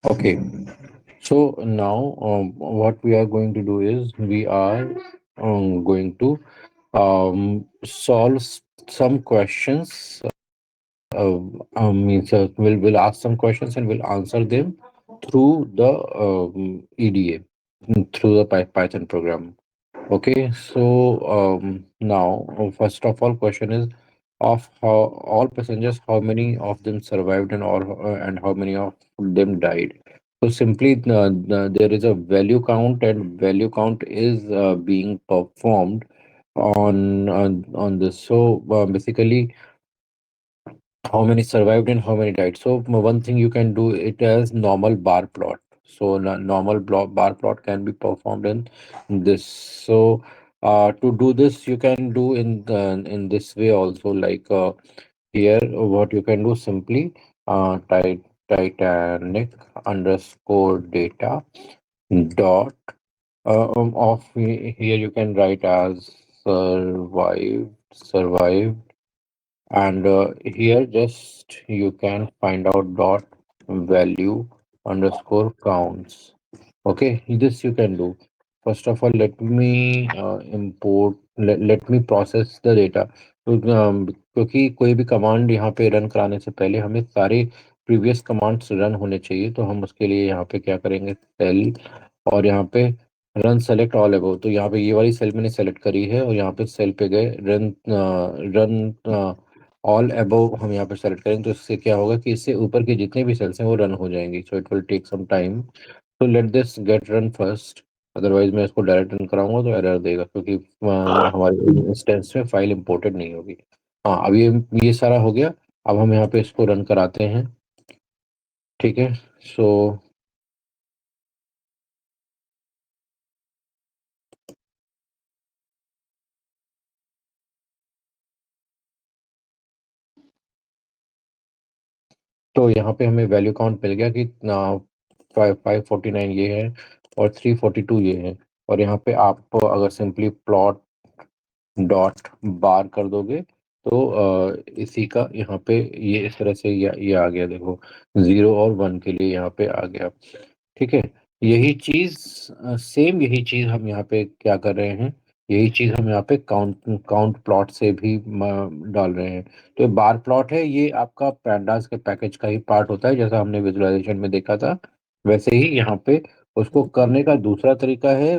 Okay, so now what we are going to do is we are going to solve some questions. We'll ask some questions and we'll answer them through the EDA, through the Python program. Okay, so now first of all, question is of how all passengers, how many of them survived and how many of them died. So simply, there is a value count, and value count is being performed on this. So basically, how many survived and how many died. So one thing you can do it as normal bar plot. So normal bar plot can be performed in this. So to do this, you can do in this way also. Like here, what you can do simply Titanic underscore data dot of here you can write as survived, and here just you can find out dot value underscore counts. Okay, this you can do. First of all, let me let me process the data. तो क्योंकि कोई भी command यहाँ पे run कराने से पहले हमें सारे प्रीवियस कमांड्स रन होने चाहिए, तो हम उसके लिए यहाँ पे क्या करेंगे, सेल और यहाँ पे रन सेलेक्ट ऑल अबव। तो यहाँ पे ये वाली सेल मैंने सेलेक्ट करी है और यहाँ पे सेल पे गए रन रन ऑल अबव हम यहाँ पे सेलेक्ट करेंगे, तो इससे क्या होगा कि इससे ऊपर के जितने भी सेल्स हैं वो रन हो जाएंगी। So it will take some time, तो let this gate run first. Otherwise मैं इसको डायरेक्ट रन कराऊंगा तो एरर देगा, क्योंकि हमारे इंस्टेंस में फाइल इंपोर्टेड नहीं होगी। हाँ, अब ये सारा हो गया। अब हम यहाँ पे इसको रन कराते हैं। ठीक है, सो तो यहाँ पे हमें वैल्यू काउंट मिल गया कि 549 ये है और 342 ये है। और यहाँ पे आप अगर सिंपली प्लॉट डॉट बार कर दोगे तो इसी का यहाँ पे ये इस तरह से ये आ गया, देखो 0 और 1 के लिए यहाँ पे आ गया। ठीक है, यही चीज सेम यही चीज हम यहाँ पे क्या कर रहे हैं, यही चीज हम यहाँ पे काउंट काउंट प्लॉट से भी डाल रहे हैं। तो बार प्लॉट है, ये आपका पैंडास के पैकेज का ही पार्ट होता है, जैसा हमने विजुअलाइजेशन में देखा था वैसे ही यहाँ पे उसको करने का दूसरा तरीका है।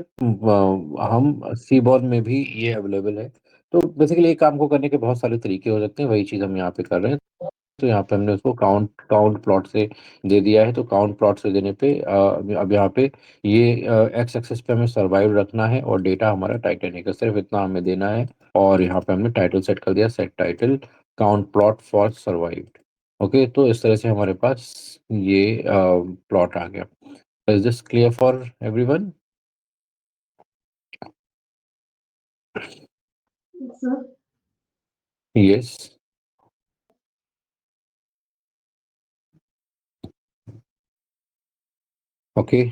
हम सीबॉर्न में भी ये अवेलेबल है। तो बेसिकली एक काम को करने के बहुत सारे तरीके हो सकते हैं, वही चीज हम यहाँ पे कर रहे हैं। तो यहाँ पे हमने उसको काउंट काउंट प्लॉट से दे दिया है, तो काउंट प्लॉट से देने पे अब यहाँ पे ये एक्स एक्सेस पे हमें सर्वाइव रखना है और डेटा हमारा टाइटैनिक है, सिर्फ इतना हमें देना है। और यहाँ पे हमने टाइटल सेट कर दिया, set title count plot for survived. Okay, तो इस तरह से हमारे पास ये प्लॉट आ गया। Is this clear for everyone? Yes. Okay,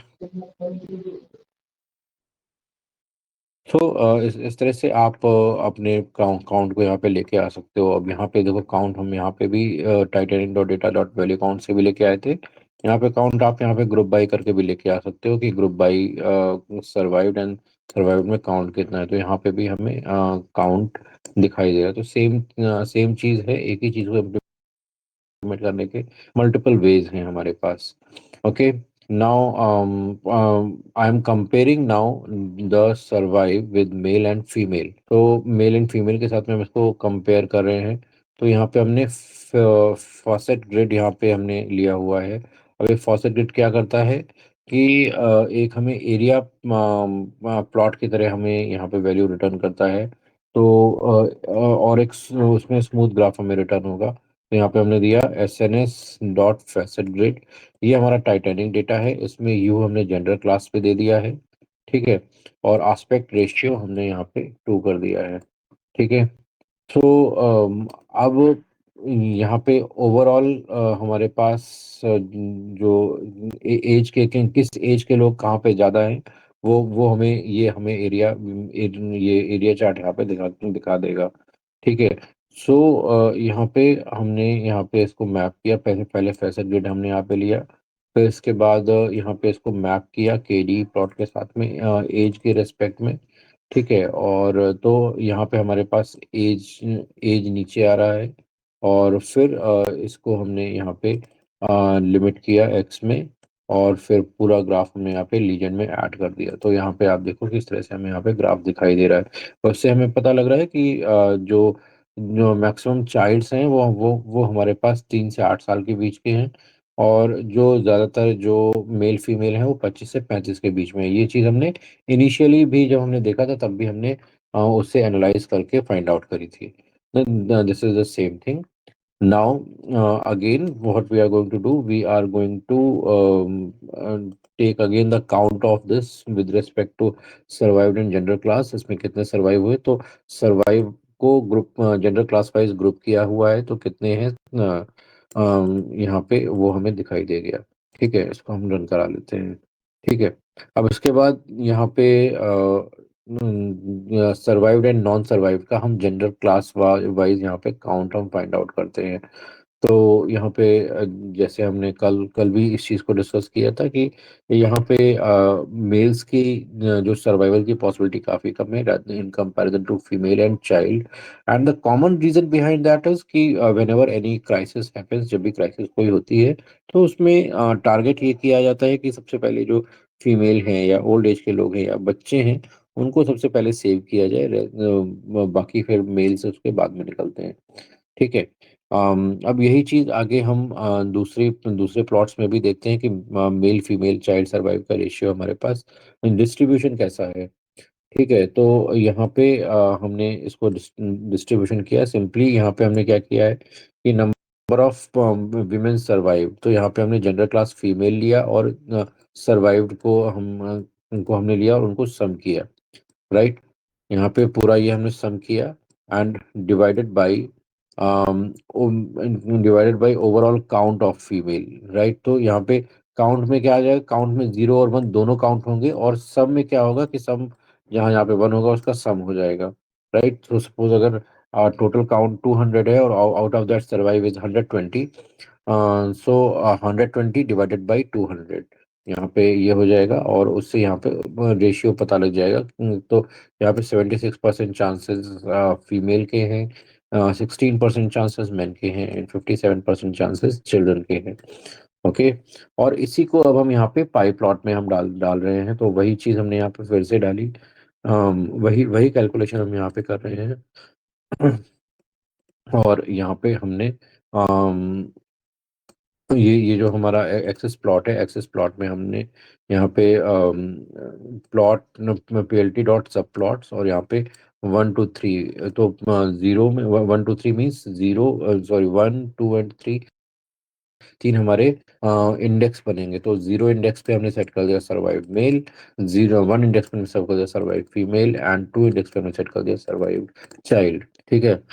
तो इस तरह से आप अपने काउंट को यहाँ पे लेके आ सकते हो। अब यहाँ पे देखो काउंट हम यहाँ पे भी Titanic dot data dot value count से भी लेके आए थे। यहाँ पे काउंट आप यहाँ पे ग्रुप बाई करके भी लेके आ सकते हो कि group by survived and survived में काउंट कितना है, तो यहाँ पे भी हमें काउंट दिखाई देगा। तो सेम सेम चीज़ है, एक ही चीज़ को implement करने के मल्टीपल वेज हैं हमारे पास। Okay, now I am comparing now the survive with male and female. तो मेल एंड फीमेल के साथ में हम इसको कंपेयर कर रहे हैं। तो यहाँ पे हमने फॉसेट ग्रिड यहाँ पे हमने लिया हुआ है। अब ये फॉसेट ग्रिड क्या करता है कि एक हमें एरिया प्लॉट की तरह हमें यहाँ पे वैल्यू रिटर्न करता है। तो और एक उसमें स्मूथ ग्राफ हमें रिटर्न होगा। तो यहाँ पे हमने दिया S N S dot facet grid. ये हमारा टाइटैनिक डेटा है, इसमें यू हमने जेंडर क्लास पे दे दिया है। ठीक है, और आस्पेक्ट रेशियो हमने यहाँ पे 2 कर दिया है। ठीक है, तो अब यहाँ पे ओवरऑल हमारे पास जो एज किस एज के लोग कहाँ पे ज़्यादा हैं, वो हमें ये एरिया चार्ट यहाँ पे दिखा दिखा देगा। ठीक है, सो यहाँ पे हमने यहाँ पे इसको मैप किया, पहले पहले फैसेट ग्रिड हमने यहाँ पे लिया। फिर इसके बाद यहाँ पे इसको मैप किया केडी प्लॉट के साथ में एज के रेस्पेक्ट में। ठीक है, और तो यहाँ पे हमारे पास एज एज नीचे आ रहा है। और फिर इसको हमने यहाँ पे लिमिट किया एक्स में, और फिर पूरा ग्राफ हमने यहाँ पे लीजेंड में ऐड कर दिया। तो यहाँ पे आप देखो किस तरह से हमें यहाँ पे ग्राफ दिखाई दे रहा है। और उससे हमें पता लग रहा है कि जो जो मैक्सिमम चाइल्ड्स हैं वो हमारे पास 3 से 8 साल के बीच के हैं। और जो ज़्यादातर जो मेल फीमेल हैं वो 25 से 35 के बीच में है। ये चीज़ हमने इनिशियली भी जब हमने देखा था तब भी हमने उससे एनालाइज करके फाइंड आउट करी थी। This is the same thing. Now, again, what we are going to do, we are going to take again the count of this with respect to survived and gender class। इसमें कितने survive हुए, तो survive को group gender class wise group किया हुआ है, तो कितने हैं यहाँ पे वो हमें दिखाई दे गया। ठीक है, इसको हम रन करा लेते हैं। ठीक है, अब इसके बाद यहाँ पे सर्वाइव्ड एंड नॉन सर्वाइव्ड का हम जेंडर क्लास वाइज यहाँ पे काउंट हम फाइंड आउट करते हैं। तो यहाँ पे जैसे हमने कल कल भी इस चीज़ को डिस्कस किया था कि यहाँ पे मेल्स की जो सर्वाइवल की पॉसिबिलिटी काफ़ी कम है in comparison to female and child. And the common reason behind that is कि whenever any crisis happens, जब भी क्राइसिस कोई होती है तो उसमें टारगेट ये किया जाता है कि सबसे पहले जो फीमेल हैं या ओल्ड एज के लोग हैं या बच्चे हैं उनको सबसे पहले सेव किया जाए। बाकी फिर मेल्स उसके बाद में निकलते हैं। ठीक है। अब यही चीज आगे हम दूसरे दूसरे प्लॉट्स में भी देखते हैं कि मेल फीमेल चाइल्ड सर्वाइव का रेशियो हमारे पास डिस्ट्रीब्यूशन कैसा है। ठीक है, तो यहाँ पे हमने इसको डिस्ट्रीब्यूशन किया सिंपली। यहाँ पे हमने क्या किया है कि नंबर ऑफ विमेन सर्वाइव, तो यहाँ पे हमने जेंडर क्लास फीमेल लिया और सर्वाइव्ड को उनको हमने लिया और उनको सम किया। राइट, यहाँ पे पूरा ये हमने सम किया and divided by overall count of female. Right, तो यहाँ पे काउंट में क्या आ जाएगा, काउंट में 0 और 1 दोनों काउंट होंगे, और सम में क्या होगा कि सम जहाँ यहाँ पे 1 होगा उसका सम हो जाएगा। राइट, तो सपोज अगर टोटल काउंट 200 है और out of that survive is 120, so 120 divided by 200, यहाँ पे ये हो जाएगा और उससे यहाँ पे रेशियो पता लग जाएगा। तो यहाँ पे 76% चांसेस फीमेल के हैं, 16% चांसेस मेन के हैं एंड 57% चांसेस चिल्ड्रन के हैं। ओके, और इसी को अब हम यहाँ पे पाई प्लॉट में हम डाल डाल रहे हैं, तो वही चीज़ हमने यहाँ पे फिर से डाली। वही वही कैलकुलेशन हम यहाँ पे कर रहे हैं। और यहाँ पे हमने ये जो हमारा एक्सेस प्लॉट है, एक्सेस प्लॉट में हमने यहाँ पे प्लॉट पीएलटी डॉट सब प्लॉट्स, और यहाँ पे 1 2 3, तो जीरो में 1 2 3 मीन्स जीरो, सॉरी 1 2 एंड 3, तीन हमारे इंडेक्स बनेंगे। तो 0 इंडेक्स पे हमने सेट कर दिया सर्वाइव मेल, 0 1 इंडेक्स पे हमने सेट कर दिया सर्वाइव फीमेल, एंड 2 इंडेक्स पे हमने सेट कर दिया सर्वाइव चाइल्ड। ठीक है,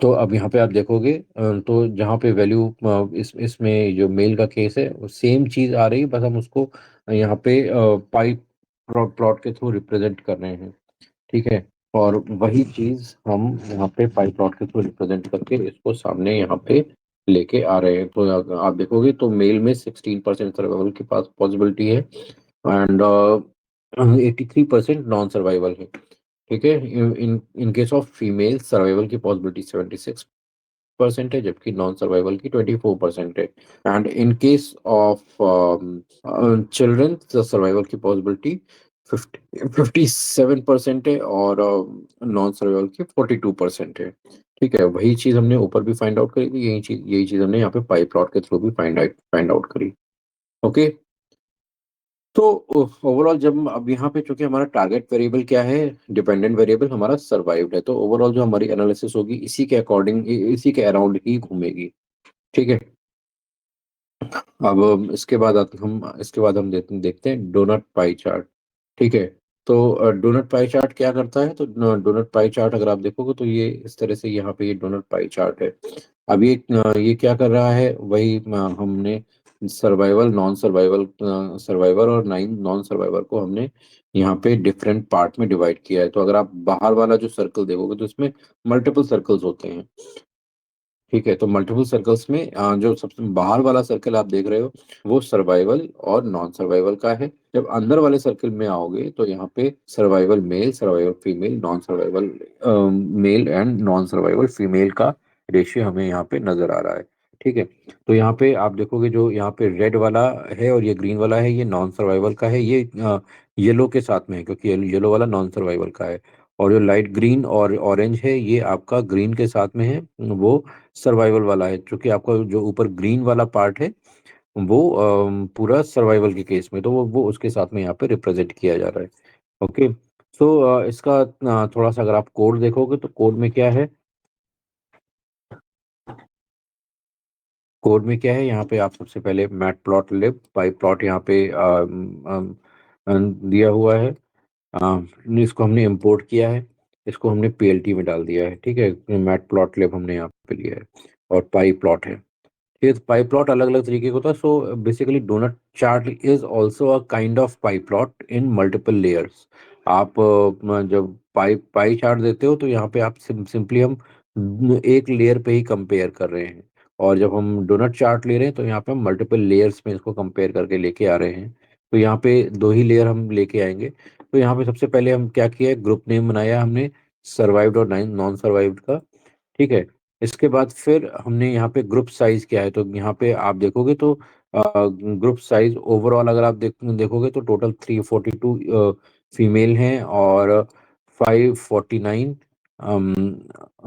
तो अब यहाँ पे आप देखोगे तो जहाँ पे वैल्यू इसमें जो मेल का केस है वो सेम चीज आ रही है, बस हम उसको यहाँ पे पाई प्लॉट के थ्रू रिप्रेजेंट कर रहे हैं। ठीक है, और वही चीज हम यहाँ पे पाई प्लॉट के थ्रू रिप्रेजेंट करके इसको सामने यहाँ पे लेके आ रहे हैं। तो आप देखोगे तो मेल में 16% सर्वाइवल के पास पॉसिबिलिटी है एंड 83% नॉन सर्वाइवल है। ठीक है, in in case of female survival की पॉसिबिलिटी 76% है, जबकि नॉन सर्वाइवल की 24% है। And in case of children survival की पॉसिबिलिटी 57% है और नॉन सर्वाइवल की 42% है। ठीक है, वही चीज हमने ऊपर भी फाइंड आउट करी थी, यही चीज हमने यहाँ पे पाई प्लॉट के थ्रू भी फाइंड आउट करी। ओके, तो ओवरऑल जब अब यहाँ पे चूंकि हमारा टारगेट वेरिएबल क्या है, डिपेंडेंट वेरिएबल हमारा सर्वाइव्ड है, तो ओवरऑल जो हमारी एनालिसिस होगी इसी के अकॉर्डिंग, इसी के अराउंड ही घूमेगी। ठीक है, अब इसके बाद हम देखते हैं डोनट पाई चार्ट। ठीक है, तो डोनट पाई चार्ट क्या करता है, तो डोनट पाई चार्ट अगर आप देखोगे तो ये इस तरह से यहाँ पे ये डोनट पाई चार्ट है। अब ये क्या कर रहा है, वही हमने सर्वाइवल नॉन सर्वाइवल सर्वाइवर और 9 नॉन सर्वाइवर को हमने यहाँ पे डिफरेंट पार्ट में डिवाइड किया है। तो अगर आप बाहर वाला जो सर्कल देखोगे तो इसमें मल्टीपल सर्कल्स होते हैं। ठीक है, तो मल्टीपल सर्कल्स में जो सबसे बाहर वाला सर्कल आप देख रहे हो वो सर्वाइवल और नॉन सर्वाइवल का है। जब अंदर वाले सर्कल में आओगे तो यहाँ पे survival male, survival female, non survival male and non survival female का रेशियो हमें यहाँ पे नजर आ रहा है। ठीक है, तो यहाँ पे आप देखोगे जो यहाँ पे रेड वाला है और ये ग्रीन वाला है, ये नॉन सर्वाइवल का है, ये येलो के साथ में है क्योंकि येलो वाला नॉन सर्वाइवल का है। और जो लाइट ग्रीन और ऑरेंज है ये आपका ग्रीन के साथ में है, वो सर्वाइवल वाला है। क्योंकि आपका जो ऊपर ग्रीन वाला पार्ट है वो पूरा सर्वाइवल के केस में, तो वो उसके साथ में यहाँ पे रिप्रेजेंट किया जा रहा है। ओके, सो इसका थोड़ा सा अगर आप कोड देखोगे तो कोड में क्या है, कोड में क्या है, यहाँ पे आप सबसे पहले मैट प्लॉट लिब पाई प्लॉट यहाँ पे दिया हुआ है। इसको हमने इंपोर्ट किया है, इसको हमने पीएलटी में डाल दिया है। ठीक है, मैट प्लॉट लिब हमने यहाँ पे लिया है और पाई प्लॉट है। ये पाई प्लॉट अलग अलग तरीके का होता है। So basically donut chart is also a kind of pie plot in multiple layers. आप जब पाई पाई चार्ट देते हो तो यहाँ पे आप सिंपली हम एक लेयर पे ही कंपेयर कर रहे हैं, और जब हम डोनट चार्ट ले रहे हैं तो यहाँ पे हम मल्टीपल लेयर्स में इसको कंपेयर करके लेके आ रहे हैं। तो यहाँ पे दो ही लेयर हम लेके आएंगे। तो यहाँ पे सबसे पहले हम क्या किया है, ग्रुप नेम बनाया हमने सर्वाइव्ड और नॉन सर्वाइव्ड का। ठीक है, इसके बाद फिर हमने यहाँ पे ग्रुप साइज क्या है, तो यहाँ पे आप देखोगे तो ग्रुप साइज ओवरऑल अगर आप देखोगे तो टोटल 342 फीमेल हैं और 549,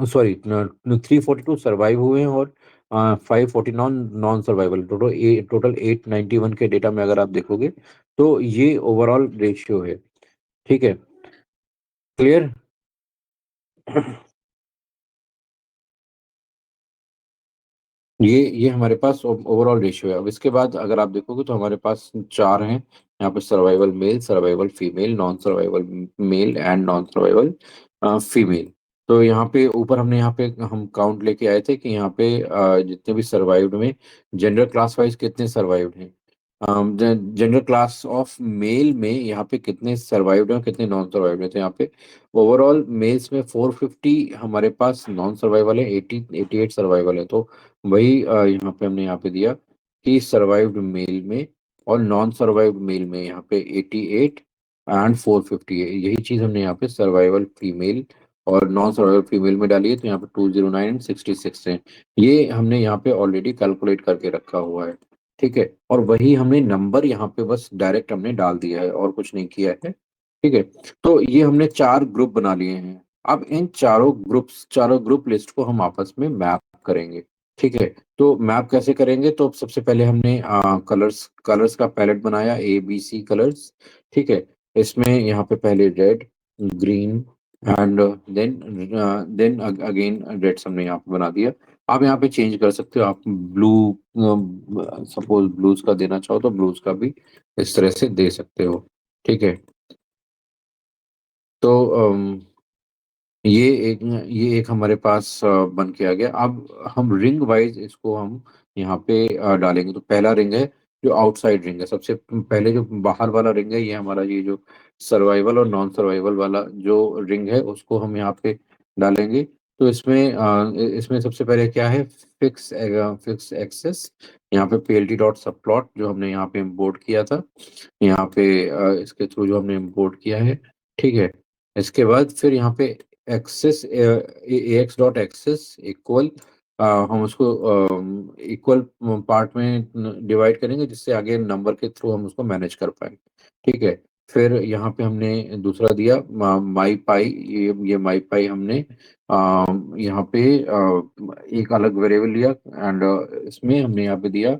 सॉरी 342 सर्वाइव हुए हैं और 549 नॉन सर्वाइवल। टोटल 891 के डेटा में अगर आप देखोगे तो ये ओवरऑल रेशियो है। ठीक है, क्लियर। ये हमारे पास ओवरऑल रेशियो है। अब इसके बाद अगर आप देखोगे तो हमारे पास चार हैं यहाँ पे, survival male, survival female, non survival male and non survival female. तो यहाँ पे ऊपर हमने यहाँ पे हम काउंट लेके आए थे कि यहाँ पे जितने भी सर्वाइव्ड में जेंडर क्लास वाइज कितने सर्वाइव्ड हैं। जेंडर क्लास ऑफ मेल में यहाँ पे कितने सर्वाइव्ड हैं और कितने नॉन सर्वाइव्ड हैं। तो यहाँ पे ओवरऑल मेल्स में 450 हमारे पास नॉन सर्वाइवल है, 88 सर्वाइवल है। तो वही यहाँ पे हमने यहाँ पे दिया कि सर्वाइव्ड मेल में और नॉन सर्वाइव्ड मेल में यहाँ पे 88 एंड 450 है। यही चीज हमने यहाँ पे सर्वाइवल फीमेल और नॉन सर्वाइवल फीमेल में डाली है, तो यहाँ पे 209 एंड 66 है। ये हमने यहाँ पे ऑलरेडी कैलकुलेट करके रखा हुआ है। ठीक है, और वही हमने नंबर यहाँ पे बस डायरेक्ट हमने डाल दिया है और कुछ नहीं किया है। ठीक है, तो ये हमने चार ग्रुप बना लिए हैं। अब इन चारों ग्रुप लिस्ट को हम आपस में मैप करेंगे। ठीक है, तो मैप कैसे करेंगे, तो सबसे पहले हमने कलर्स कलर्स का पैलेट बनाया, ABC कलर्स। ठीक है, इसमें यहाँ पे पहले red, green and then then again reds हमने यहाँ पे बना दिया। आप यहाँ पे चेंज कर सकते हो, आप ब्लू, सपोज ब्लूज का देना चाहो तो ब्लूज का भी इस तरह से दे सकते हो। ठीक है, तो ये ये एक हमारे पास बन के आ गया। अब हम रिंग वाइज इसको हम यहाँ पे डालेंगे। तो पहला रिंग है जो आउटसाइड रिंग है, सबसे पहले जो बाहर वाला रिंग है ये हमारा, ये जो सर्वाइवल और नॉन सर्वाइवल वाला जो रिंग है उसको हम यहाँ पे डालेंगे। तो इसमें सबसे पहले क्या है, फिक्स एक्सेस, यहाँ पे पीएलटी डॉट सब प्लॉट जो हमने यहाँ पे इम्पोर्ट किया था, यहाँ पे इसके थ्रू जो हमने इम्पोर्ट किया है। ठीक है, इसके बाद फिर यहाँ पे axes ax dot axis equal, हम उसको इक्वल पार्ट में डिवाइड करेंगे जिससे आगे नंबर के थ्रू हम उसको मैनेज कर पाए। ठीक है, फिर यहाँ पे हमने दूसरा दिया माई पाई, ये माई पाई हमने यहाँ पे एक अलग वेरिएबल लिया एंड इसमें हमने यहाँ पे दिया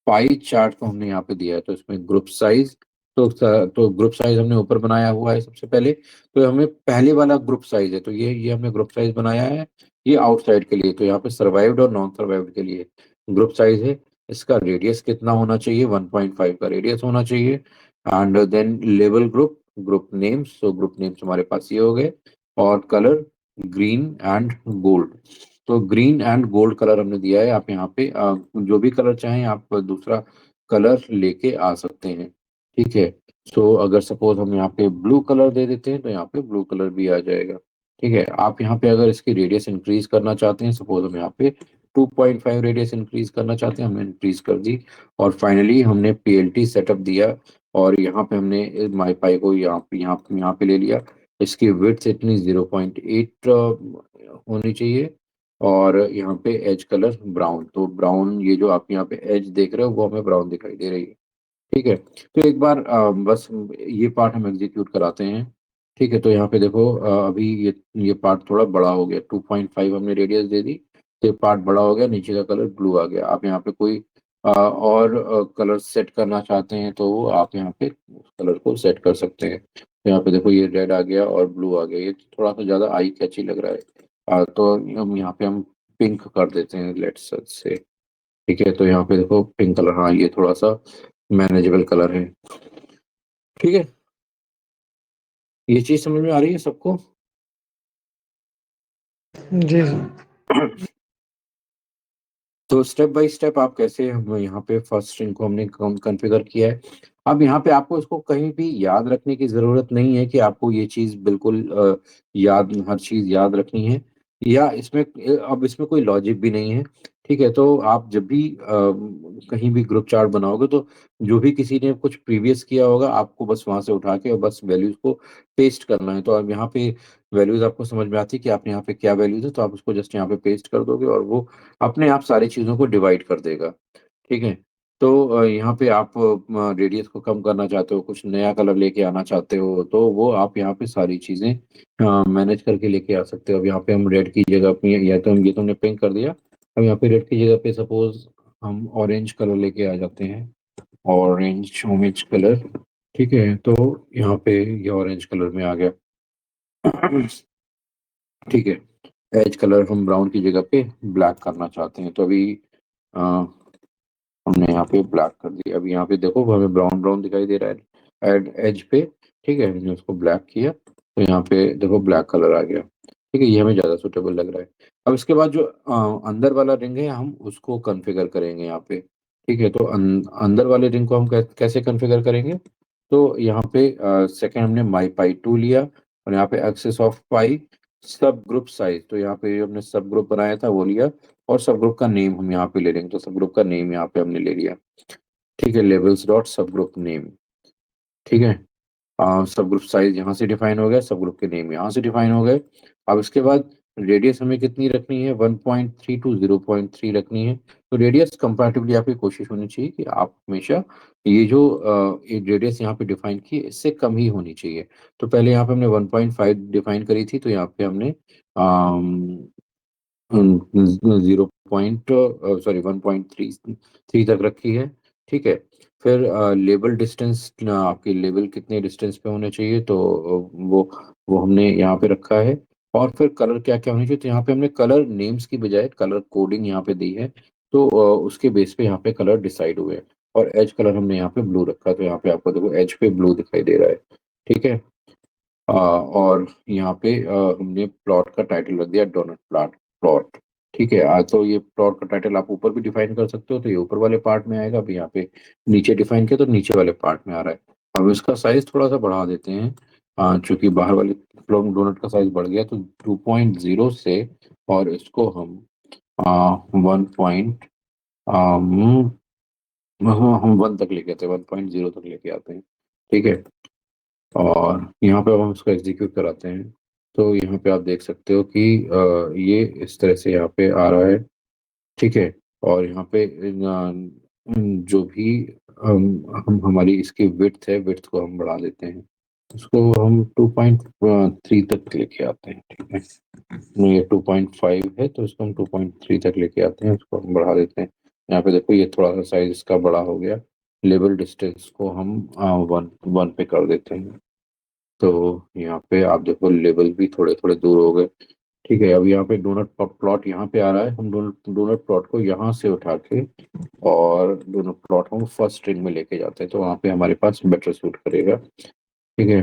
पाई चार्ट को हमने यहाँ पे दिया है। तो इसमें ग्रुप साइज, तो ग्रुप साइज हमने ऊपर बनाया हुआ है सबसे पहले। तो हमें पहले वाला ग्रुप साइज है, तो ये हमने ग्रुप साइज बनाया है, ये आउटसाइड के लिए। तो यहाँ पे सर्वाइव्ड और नॉन सर्वाइव्ड के लिए ग्रुप साइज है। इसका रेडियस कितना होना चाहिए, 1.5 का रेडियस होना चाहिए। And then label group, group names, तो ग्रुप नेम्स हमारे पास ये हो गए। और कलर ग्रीन एंड गोल्ड, तो ग्रीन एंड गोल्ड कलर हमने दिया है। आप यहाँ पे जो भी कलर चाहें आप दूसरा कलर लेके आ सकते हैं। ठीक है, सो अगर सपोज हम यहाँ पे ब्लू कलर दे देते हैं तो यहाँ पे ब्लू कलर भी आ जाएगा। ठीक है, आप यहाँ पे अगर इसकी रेडियस इंक्रीज करना चाहते हैं, सपोज हम यहाँ पे 2.5 रेडियस इंक्रीज करना चाहते हैं, हमने इंक्रीज कर दी। और फाइनली हमने पीएलटी सेटअप दिया, और यहाँ पे हमने माई पाई को यहाँ पे ले लिया। इसकी विड्थ इतनी 0.8 होनी चाहिए, और यहाँ पे एज कलर ब्राउन, तो ब्राउन, ये जो आप यहाँ पे एज देख रहे हो वो हमें ब्राउन दिखाई दे रही है। ठीक है, तो एक बार बस ये पार्ट हम एग्जीक्यूट कराते हैं। ठीक है, तो यहाँ पे देखो अभी ये पार्ट थोड़ा बड़ा हो गया, 2.5 हमने रेडियस दे दी, तो ये पार्ट बड़ा हो गया, नीचे का कलर ब्लू आ गया। आप यहाँ पे कोई और कलर सेट करना चाहते हैं तो वो आप यहाँ पे उस कलर को सेट कर सकते हैं। तो यहाँ पे देखो ये रेड आ गया और ब्लू आ गया, ये थोड़ा सा ज्यादा आई कैची लग रहा है। तो हम यहाँ पे हम पिंक कर देते हैं, लेट्स से। ठीक है, तो यहाँ पे देखो पिंक कलर, हाँ ये थोड़ा सा मैनेजेबल कलर है। ठीक है, ये चीज समझ में आ रही है सबको? जी जी। तो स्टेप बाय स्टेप आप कैसे, हम यहाँ पे फर्स्ट स्ट्रिंग को हमने कॉन्फ़िगर किया है। अब यहाँ पे आपको इसको कहीं भी याद रखने की जरूरत नहीं है कि आपको ये चीज बिल्कुल याद, हर चीज याद रखनी है, या इसमें अब इसमें कोई लॉजिक भी नहीं है। ठीक है, तो आप जब भी कहीं भी ग्रुप चार्ट बनाओगे, तो जो भी किसी ने कुछ प्रीवियस किया होगा, आपको बस वहां से उठा के और बस वैल्यूज को पेस्ट करना है। तो अब यहाँ पे वैल्यूज आपको समझ में आती है कि आपने यहाँ पे क्या वैल्यूज है, तो आप उसको जस्ट यहाँ पे पेस्ट कर दोगे और वो अपने आप सारी चीज़ों को डिवाइड कर देगा। ठीक है, तो यहाँ पे आप रेडियस को कम करना चाहते हो, कुछ नया कलर लेके आना चाहते हो, तो वो आप यहाँ पे सारी चीज़ें मैनेज करके लेके आ सकते हो। अब यहाँ पे हम रेड की जगह पे, या तो हम ये तो हमने पिंक कर दिया, अब यहाँ पे रेड की जगह पे सपोज हम ऑरेंज कलर लेके आ जाते हैं, ऑरेंज ऑरेंज कलर। ठीक है, तो यहाँ पे ये ऑरेंज कलर में आ गया। ठीक है, एज कलर हम ब्राउन की जगह पे ब्लैक करना चाहते हैं, तो अभी हमने यहाँ पे ब्लैक कर दिया। अभी यहाँ पे देखो वो हमें ब्राउन ब्राउन दिखाई दे रहा है एड एज पे। ठीक है, हमने उसको ब्लैक किया, तो यहाँ पे देखो ब्लैक कलर आ गया। ठीक है, ये हमें ज़्यादा सुटेबल लग रहा है। अब इसके बाद जो अंदर वाला रिंग है, हम उसको कॉन्फ़िगर करेंगे यहाँ पे। ठीक है, तो अंदर वाले रिंग को हम कैसे कॉन्फ़िगर करेंगे? तो यहाँ पे सेकंड हमने माई पाई 2 लिया, और यहाँ पे एक्सेस ऑफ पाई सब ग्रुप साइज, तो यहाँ पे जो हमने सब ग्रुप बनाया था वो लिया, और सब ग्रुप का नेम हम यहाँ पे ले लेंगे, तो सब ग्रुप का नेम यहाँ पे हमने ले लिया। ठीक है, लेवल्स डॉट सब ग्रुप नेम। ठीक है, सब ग्रुप साइज यहाँ से डिफाइन हो गया, सब ग्रुप के नेम यहाँ से डिफाइन हो गए। अब इसके बाद रेडियस हमें कितनी रखनी है? 1.3 टू 0.3 रखनी है। तो रेडियस कंपैरेटिवली आपकी कोशिश होनी चाहिए कि आप हमेशा ये जो रेडियस यहाँ पे डिफाइन की है, इससे कम ही होनी चाहिए। तो पहले यहाँ पे हमने 1.5 डिफाइन करी थी, तो यहाँ पे हमने 0 पॉइंट, सॉरी 1.3 तक रखी है। ठीक है, फिर लेबल डिस्टेंस, आपकी लेबल कितने डिस्टेंस पे होने चाहिए, तो वो हमने यहाँ पे रखा है। और फिर कलर क्या क्या होनी चाहिए, तो यहाँ पे हमने कलर नेम्स की बजाय कलर कोडिंग यहाँ पे दी है, तो उसके बेस पे यहाँ पे कलर डिसाइड हुए हैं। और एज कलर हमने यहाँ पे ब्लू रखा, तो यहाँ पे आपको देखो एज पे ब्लू दिखाई दे रहा है। ठीक है, और यहाँ पे हमने प्लॉट का टाइटल रख दिया डोनट प्लॉट प्लॉट। ठीक है, तो ये प्लॉट का टाइटल आप ऊपर भी डिफाइन कर सकते हो, तो ये ऊपर वाले पार्ट में आएगा। अभी यहाँ पे नीचे डिफाइन किया, तो नीचे वाले पार्ट में आ रहा है। अब इसका साइज थोड़ा सा बढ़ा देते हैं, चूंकि बाहर वाले डोनट का साइज बढ़ गया, तो 2.0 से, और इसको हम 1 हम 1 तक लेके आते हैं, 1.0 तक लेके आते हैं। ठीक है, और यहाँ पे अब हम इसको एग्जीक्यूट कराते हैं, तो यहाँ पे आप देख सकते हो कि ये इस तरह से यहाँ पे आ रहा है। ठीक है, और यहाँ पे जो भी हम हमारी इसकी विड्थ है, विड्थ को हम बढ़ा देते हैं, उसको हम 2.3 तक लेके आते हैं। ठीक है, ये 2.5 है, तो इसको हम 2.3 तक लेके आते हैं, उसको हम बढ़ा देते हैं। यहाँ पे देखो ये थोड़ा सा साइज इसका बड़ा हो गया। लेवल डिस्टेंस को हम 1 पे कर देते हैं, तो यहाँ पे आप देखो लेवल भी थोड़े थोड़े दूर हो गए। ठीक है, अब यहाँ पे डोनट प्लॉट यहाँ पे आ रहा है, हम डोनट डोनट प्लॉट को यहाँ से उठा के और डोनट प्लॉट को फर्स्ट स्ट्रिंग में लेके जाते हैं, तो वहाँ पे हमारे पास बेटर सूट करेगा। ठीक है,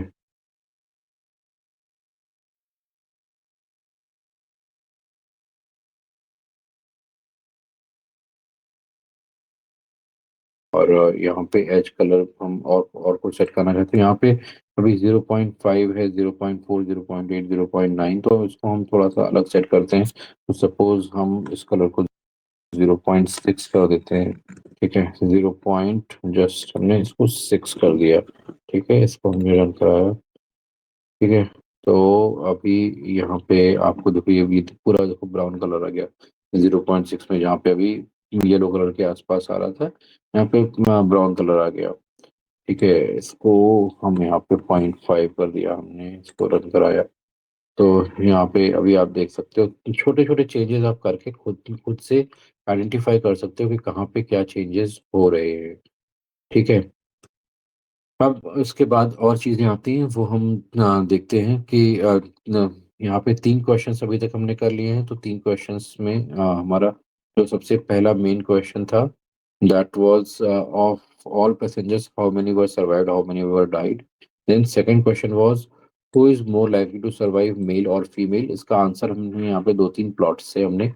और यहाँ पे एज कलर हम और कुछ सेट करना चाहते हैं। यहाँ पे अभी 0.5 है, 0.4, 0.8, 0.9, तो इसको हम थोड़ा सा अलग सेट करते हैं। तो सपोज हम इस कलर को 0.6 कर देते हैं। ठीक है, 0 पॉइंट जस्ट हमने इसको 6 कर दिया। ठीक है, इसको हमने रन कराया। ठीक है, तो अभी यहाँ पे आपको देखो, ये तो पूरा देखो ब्राउन कलर आ गया 0.6 में, जहाँ पे अभी येलो कलर के आसपास आ रहा था, यहाँ पे ब्राउन कलर आ गया। ठीक है, इसको हम यहाँ पे 0.5 कर दिया, हमने इसको रन कराया। तो यहाँ पे अभी आप देख सकते हो, छोटे छोटे चेंजेस आप करके खुद खुद से आइडेंटिफाई कर सकते हो कि कहाँ पे क्या चेंजेस हो रहे हैं। ठीक है, अब उसके बाद और चीजें आती हैं, वो हम देखते हैं कि यहाँ पे 3 क्वेश्चंस अभी तक हमने कर लिए हैं। तो 3 क्वेश्चंस में हमारा जो सबसे पहला मेन क्वेश्चन था, that was of all passengers how many were survived, how many were died. Then second question was who is more likely to survive, male और फीमेल। इसका आंसर हमने यहाँ पे 2-3 प्लॉट से हमने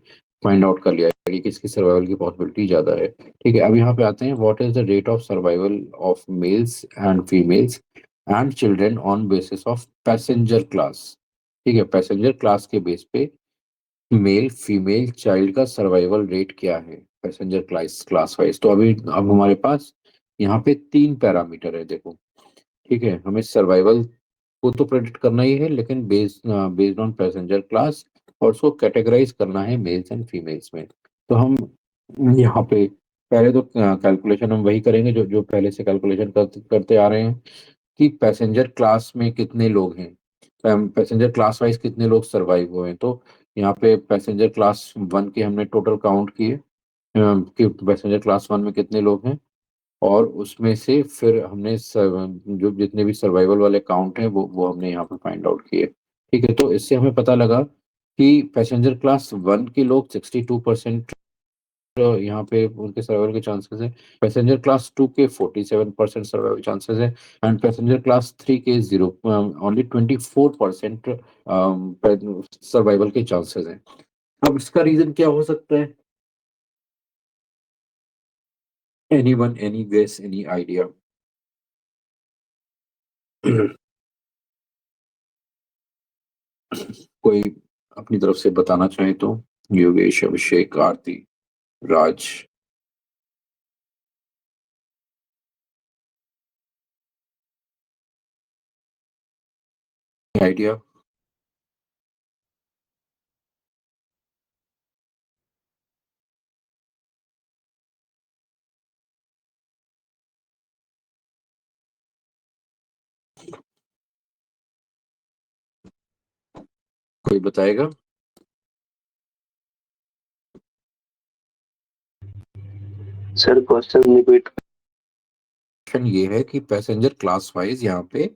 फाइंड आउट कर लिया है कि किसकी सर्वाइवल की पॉसिबिलिटी ज्यादा है। ठीक है, अब यहाँ पे आते हैं, what is the rate of survival of males and females and children on basis of passenger class. ठीक है, पैसेंजर क्लास के बेस पे मेल फीमेल चाइल्ड का सर्वाइवल रेट क्या है पैसेंजर क्लास क्लास वाइज। तो अभी अब हमारे पास यहाँ पे 3 पैरामीटर है, देखो। ठीक है, हमें सर्वाइवल को तो प्रेडिक्ट करना ही है, लेकिन बेस्ड ऑन पैसेंजर क्लास, और उसको कैटेगराइज करना है मेल्स एंड फीमेल्स में। तो हम यहाँ पे पहले तो कैलकुलेशन हम वही करेंगे जो जो पहले से कैलकुलेशन करते आ रहे हैं, कि पैसेंजर क्लास में कितने लोग हैं, पैसेंजर क्लास वाइज कितने लोग सरवाइव हुए हैं। तो यहाँ पे पैसेंजर क्लास 1 के हमने टोटल काउंट किए, कि पैसेंजर क्लास 1 में कितने लोग हैं, और उसमें से फिर हमने जो जितने भी सर्वाइवल वाले काउंट हैं वो हमने यहाँ पे फाइंड आउट किए। ठीक है, तो इससे हमें पता लगा कि पैसेंजर क्लास 1 के लोग 62% यहाँ पे उनके सर्वाइवल के चांसेस है, पैसेंजर क्लास 2 के 47% सर्वाइवल चांसेस है, एंड पैसेंजर क्लास 3 के 0 ओनली 24% सर्वाइवल के चांसेस हैं। अब इसका रीजन क्या हो सकता है? Any one, any guess, any idea? कोई अपनी तरफ से बताना चाहे तो? योगेश, अभिषेक, आरती, राज, आइडिया? कोई बताएगा? Sir question repeat. क्वेश्चन ये है कि पैसेंजर क्लास वाइज यहाँ पे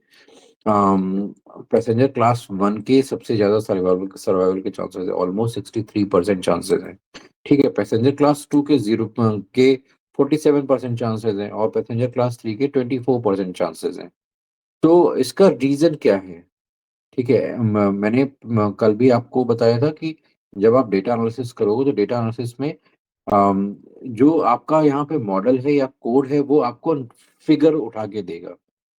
पैसेंजर क्लास 1 के सबसे ज्यादा सर्वाइवल सर्वाइवल के चांसेस है, ऑलमोस्ट 63% चांसेस हैं। ठीक है, पैसेंजर क्लास 2 के 47% चांसेस हैं, और पैसेंजर क्लास 3 के 24% चांसेस हैं। तो इसका रीजन क्या है? ठीक है, मैंने कल भी आपको बताया था कि जब आप डेटा एनालिसिस करोगे, तो डेटा एनालिसिस में जो आपका यहाँ पे मॉडल है या कोड है, वो आपको फिगर उठा के देगा।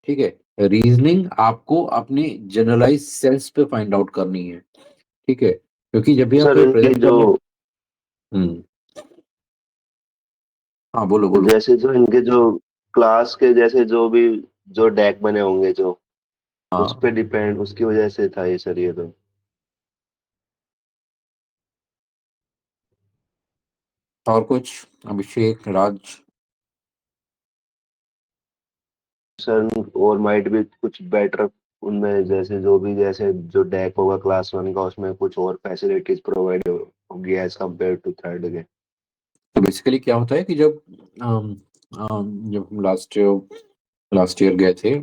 ठीक है, रीजनिंग आपको अपने जनरलाइज सेल्स पे फाइंड आउट करनी है। ठीक है, क्योंकि जब भी आप सर इनके रिप्रेजेंट जो करने। हम्म। हाँ, बोलो बोलो। जैसे जो इनके जो क्लास के जैसे जो भी जो डेक बने होंगे जो उस पे हाँ, डिपेंड उसकी वजह से था ये सर, ये तो। और कुछ? अभिषेक, राज? सर और माइट भी कुछ बेटर उनमें, जैसे जो भी जैसे जो डेक होगा क्लास 1 का उसमें कुछ और फैसिलिटीज प्रोवाइड होगी एज कम्पेयर टू थर्ड के। तो बेसिकली क्या होता है कि जब जब हम लास्ट ईयर गए थे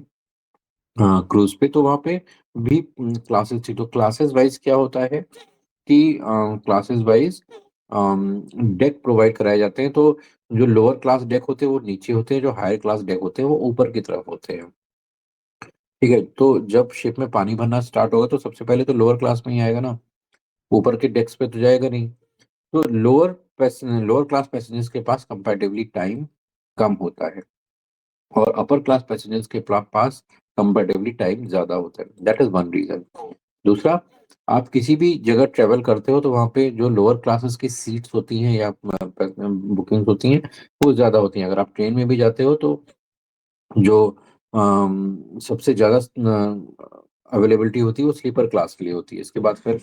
क्रूज पे, तो वहाँ पे भी क्लासेस थी। तो क्लासेस वाइज क्या होता है कि क्लासेस वाइज डेक प्रोवाइड कराए जाते हैं। तो जो लोअर क्लास डेक होते हैं वो नीचे होते हैं, जो हायर क्लास डेक होते हैं वो ऊपर की तरफ होते हैं। ठीक है, तो जब शिप में पानी भरना स्टार्ट होगा, तो सबसे पहले तो लोअर क्लास में ही आएगा ना, ऊपर के डेस्क पे तो जाएगा नहीं। तो लोअर क्लास पैसेंजर्स के पास कंपैरेटिवली टाइम कम होता है, और अपर क्लास पैसेंजर्स के पास कंपैरेटिवली टाइम ज्यादा होता है। That is one reason. दूसरा, आप किसी भी जगह ट्रैवल करते हो तो वहाँ पे जो लोअर क्लासेस की सीट्स होती हैं या बुकिंग्स होती हैं, वो ज़्यादा होती हैं। अगर आप ट्रेन में भी जाते हो तो जो सबसे ज़्यादा अवेलेबिलिटी होती है वो स्लीपर क्लास के लिए होती है। इसके बाद फिर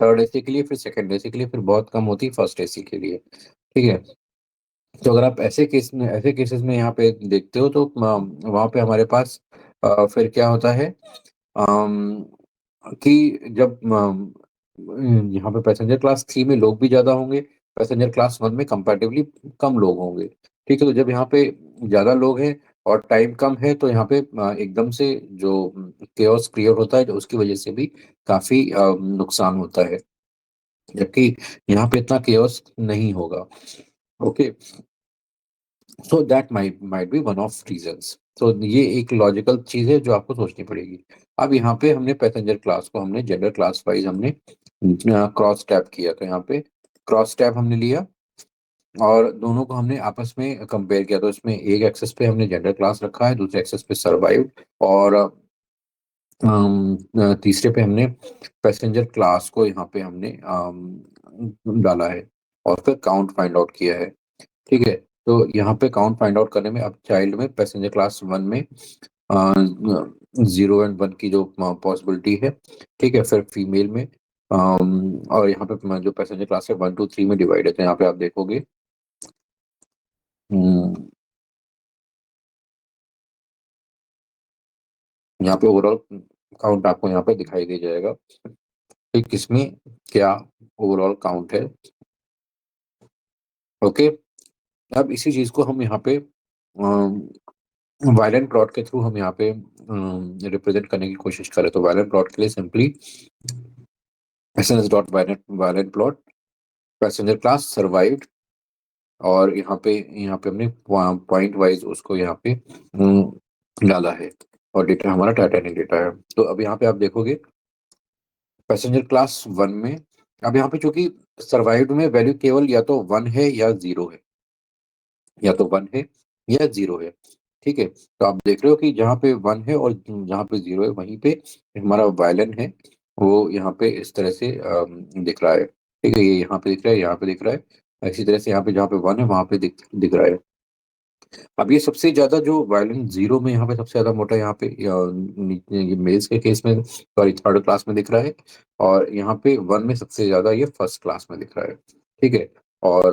थर्ड एसी के लिए, फिर सेकंड एसी के लिए, फिर बहुत कम होती है फर्स्ट एसी के लिए। ठीक है? तो अगर आप ऐसे केसेस में यहाँ पे देखते हो तो वहाँ पे हमारे पास फिर क्या होता है अम, कि जब यहाँ पे पैसेंजर क्लास 3 में लोग भी ज़्यादा होंगे, पैसेंजर क्लास 1 में कंपैरेटिवली कम लोग होंगे। ठीक है? तो जब यहाँ पे ज़्यादा लोग हैं और टाइम कम है तो यहाँ पे एकदम से जो केओस क्रिएट होता है, तो उसकी वजह से भी काफ़ी नुकसान होता है। जबकि यहाँ पे इतना केओस नहीं होगा। Okay? So that might be one of reasons. तो ये एक लॉजिकल चीज है जो आपको सोचनी पड़ेगी। अब यहाँ पे हमने पैसेंजर क्लास को हमने जेंडर क्लास वाइज हमने क्रॉस टैब किया, तो यहाँ पे क्रॉस टैब हमने लिया और दोनों को हमने आपस में कंपेयर किया। तो इसमें एक एक्सेस पे हमने जेंडर क्लास रखा है, दूसरे एक्सेस पे सर्वाइव, और तीसरे पे हमने पैसेंजर क्लास को यहाँ पे हमने डाला है और फिर काउंट फाइंड आउट किया है। ठीक है? तो यहाँ पे काउंट फाइंड आउट करने में अब चाइल्ड में पैसेंजर क्लास 1 में 0 एंड 1 की जो पॉसिबिलिटी है। ठीक है? फिर फीमेल में और यहाँ पे जो पैसेंजर क्लास है 1 टू 3 में डिवाइड है। तो यहाँ पे आप देखोगे यहाँ पे ओवरऑल काउंट आपको यहाँ पे दिखाई दे जाएगा कि किसमें क्या ओवरऑल काउंट है। ओके? अब इसी चीज को हम यहाँ पे वायलेंट प्लॉट के थ्रू हम यहाँ पे रिप्रेजेंट करने की कोशिश करें तो वायलेंट प्लॉट के लिए simply SNS dot violent plot passenger class survived, और यहाँ पे हमने पॉइंट वाइज उसको यहाँ पे डाला है और डेटा हमारा टाइटैनिक डेटा है। तो अब यहाँ पे आप देखोगे पैसेंजर क्लास 1 में, अब यहाँ पे चूंकि सर्वाइव्ड में वैल्यू केवल या तो 1 है या 0 है, या तो 1 है या 0 है। ठीक है? तो आप देख रहे हो कि जहाँ पे 1 है और जहाँ पे 0 है वहीं पे हमारा वायलन है, वो यहाँ पे इस तरह से दिख रहा है। ठीक है? ये यहाँ पे दिख रहा है, यहाँ पे दिख रहा है। इसी तरह से यहाँ पे जहाँ पे 1 है वहाँ पे दिख रहा है। अब ये सबसे ज़्यादा जो वायलिन 0 में यहाँ पे सबसे ज़्यादा मोटा यहाँ पे ये मेल्स के केस में सॉरी थर्ड क्लास में दिख रहा है, और यहाँ पे 1 में सबसे ज़्यादा ये फर्स्ट क्लास में दिख रहा है। ठीक है? और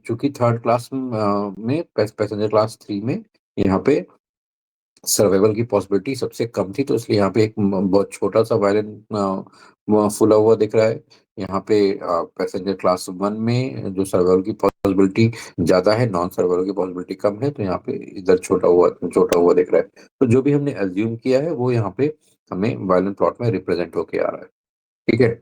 चूंकि थर्ड क्लास में पैसेंजर क्लास 3 में यहाँ पे सर्वाइवल की पॉसिबिलिटी सबसे कम थी, तो इसलिए यहाँ पे एक बहुत छोटा सा वायलेंट फुला हुआ दिख रहा है। यहाँ पे पैसेंजर क्लास 1 में जो सर्वाइवल की पॉसिबिलिटी ज्यादा है, नॉन सर्वाइवल की पॉसिबिलिटी कम है, तो यहाँ पे इधर छोटा हुआ दिख रहा है। तो जो भी हमने एज्यूम किया है वो यहाँ पे हमें वायलेंट प्लॉट में रिप्रेजेंट होके आ रहा है। ठीक है?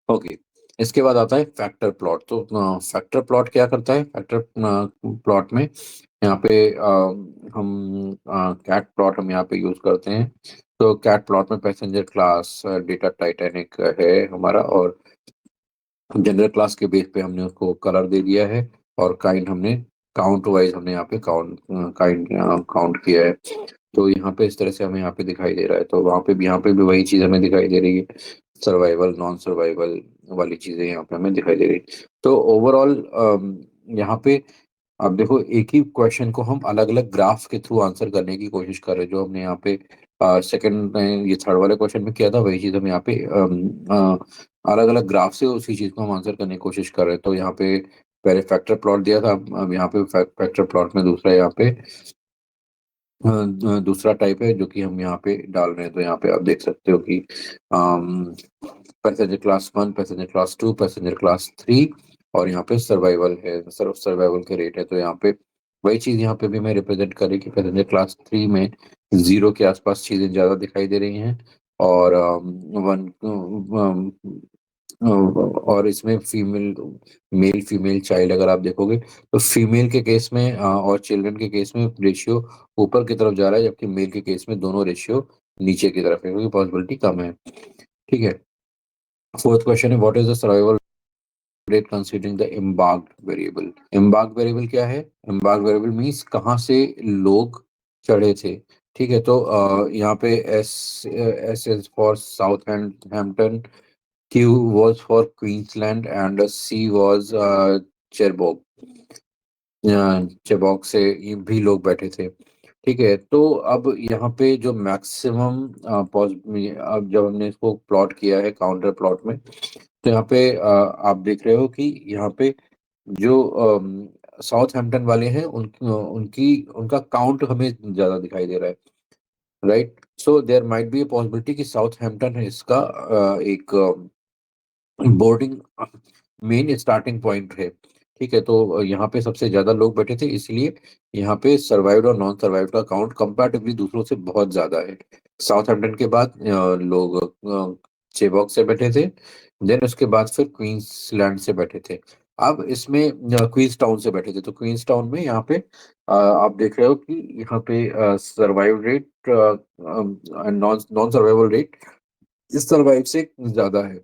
ओके, इसके बाद आता है फैक्टर प्लॉट। तो फैक्टर प्लॉट क्या करता है? फैक्टर प्लॉट में यहाँ पे हम कैट प्लॉट हम यहाँ पे यूज करते हैं। तो कैट प्लॉट में पैसेंजर क्लास डेटा टाइटैनिक है हमारा, और जनरल क्लास के बेस पे हमने उसको कलर दे दिया है, और काइंड हमने काउंट वाइज हमने यहाँ पे काइंड काउंट किया है। तो यहाँ पे इस तरह से हमें यहाँ पे दिखाई दे रहा है। तो वहाँ पे भी यहाँ पे भी वही चीज हमें दिखाई दे रही है, सर्वाइवल नॉन सर्वाइवल वाली चीजें यहाँ पे हमें दिखाई दे रही है। तो ओवरऑल यहाँ पे अब देखो एक ही क्वेश्चन को हम अलग अलग ग्राफ के थ्रू आंसर करने की कोशिश कर रहे हैं। जो हमने यहाँ पे सेकंड में ये थर्ड वाले क्वेश्चन में किया था वही चीज हम यहाँ पे अलग अलग ग्राफ से उसी चीज को हम आंसर करने की कोशिश कर रहे हैं। तो यहाँ पे पहले फैक्टर प्लॉट दिया था, अब यहाँ पे फैक्टर प्लॉट में दूसरा यहाँ पे दूसरा टाइप है जो कि हम यहाँ पे डाल रहे हैं। तो यहाँ पे आप देख सकते हो कि passenger class 1, passenger class 2, passenger class 3, और यहाँ पे सर्वाइवल है, सर्वाइवल के रेट है। तो यहाँ पे वही चीज यहाँ पे भी मैं रिप्रेजेंट करी कि पैसेंजर क्लास 3 में 0 के आसपास चीजें ज्यादा दिखाई दे रही हैं, और वन और इसमें फीमेल मेल फीमेल चाइल्ड अगर आप देखोगे तो फीमेल के केस में और चिल्ड्रन के केस में रेशियो ऊपर की तरफ जा रहा है, जबकि मेल के केस में दोनों रेशियो नीचे की तरफ है, क्योंकि पॉसिबिलिटी कम है। ठीक है। फोर्थ क्वेश्चन है, what is the survival rate considering the embarked variable. Embarked variable क्या है? एम्बार्क्ड वेरिएबल मींस कहाँ से लोग चढ़े थे। ठीक है, तो यहाँ पे S S is for Southampton, Q was for Queensland and C was Cherbourg. Cherbourg से ये भी लोग बैठे थे। ठीक है, तो अब यहाँ पे जो मैक्सिमम अब जब हमने इसको प्लॉट किया है काउंटर प्लॉट में, तो यहाँ पे आप देख रहे हो कि यहाँ पे जो साउथ हैम्पटन वाले हैं उनकी उनका काउंट हमें ज्यादा दिखाई दे रहा है। Right, so there might be a possibility कि साउथ हैम्पटन है इसका एक बोर्डिंग मेन स्टार्टिंग पॉइंट है। ठीक है, तो यहाँ पे सबसे ज्यादा लोग बैठे थे, इसलिए यहाँ पे सर्वाइव्ड और नॉन सर्वाइव्ड का काउंट कंपैरेटिवली दूसरों से बहुत ज्यादा है। साउथहैम्पटन के बाद लोग चेबॉक से बैठे थे, देन उसके बाद फिर क्वींसलैंड से बैठे थे। अब इसमें क्वींस टाउन से बैठे थे, तो क्वींस टाउन में यहाँ पे आप देख रहे हो कि यहाँ पे survive rate non non survival rate इस सर्वाइव से ज्यादा है,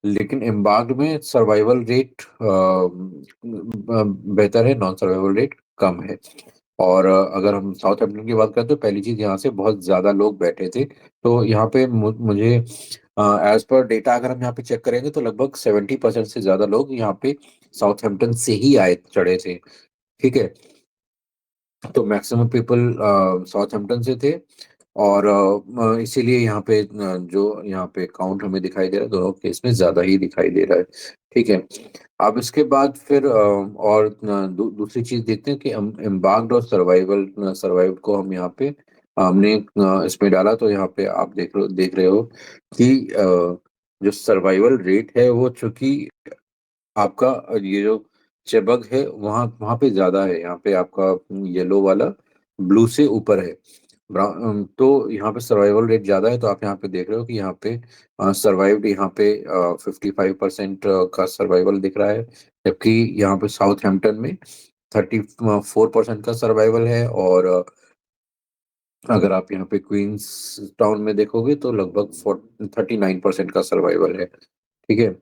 लेकिन एम्बार्क्ड में सर्वाइवल रेट बेहतर है, नॉन सर्वाइवल रेट कम है। और अगर हम साउथ अफ्रीका की बात करें तो पहली चीज यहाँ से बहुत ज्यादा लोग बैठे थे, तो यहाँ पे मुझे एज पर डेटा अगर हम यहाँ पे चेक करेंगे तो लगभग 70% से ज्यादा लोग यहाँ पे साउथहैम्पटन से ही आए चढ़े थे। ठीक है, तो मैक्सिमम पीपल साउथहैम्पटन से थे, और इसीलिए यहाँ पे जो यहाँ पे काउंट हमें दिखाई दे रहा है दोनों केस में ज्यादा ही दिखाई दे रहा है। ठीक है, अब इसके बाद फिर और दूसरी चीज देखते हैं कि एम्बार्क्ड और सर्वाइवल को हम यहाँ पे हमने इसमें डाला, तो यहाँ पे आप देख रहे हो कि जो सर्वाइवल रेट है वो चूंकि आपका ये जो चेबग है वहाँ वहाँ पे ज्यादा है, यहाँ पे आपका येलो वाला ब्लू से ऊपर है। तो यहाँ पे सर्वाइवल रेट ज्यादा है, तो आप यहाँ पे देख रहे हो कि यहाँ पे सर्वाइव्ड यहाँ पे 55% का सर्वाइवल दिख रहा है, जबकि यहाँ पे साउथ हैम्पटन में 34% का सर्वाइवल है, और अगर आप यहाँ पे क्वींस टाउन में देखोगे तो लगभग 39% का सर्वाइवल है। ठीक है,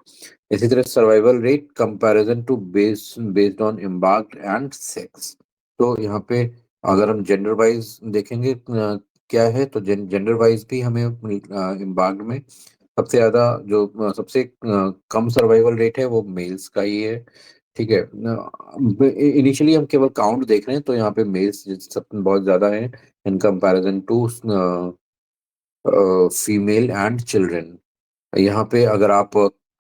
इसी तरह survival rate comparison to based on embarked and sex. तो यहाँ पे अगर हम जेंडर वाइज देखेंगे क्या है, तो जेंडर वाइज भी हमें एम्बार्क्ड में सबसे ज्यादा जो सबसे कम सर्वाइवल रेट है वो मेल्स का ही है। ठीक है, इनिशियली हम केवल काउंट देख रहे हैं, तो यहाँ पे मेल्स सब बहुत ज्यादा है in comparison to female and children. यहाँ पे अगर आप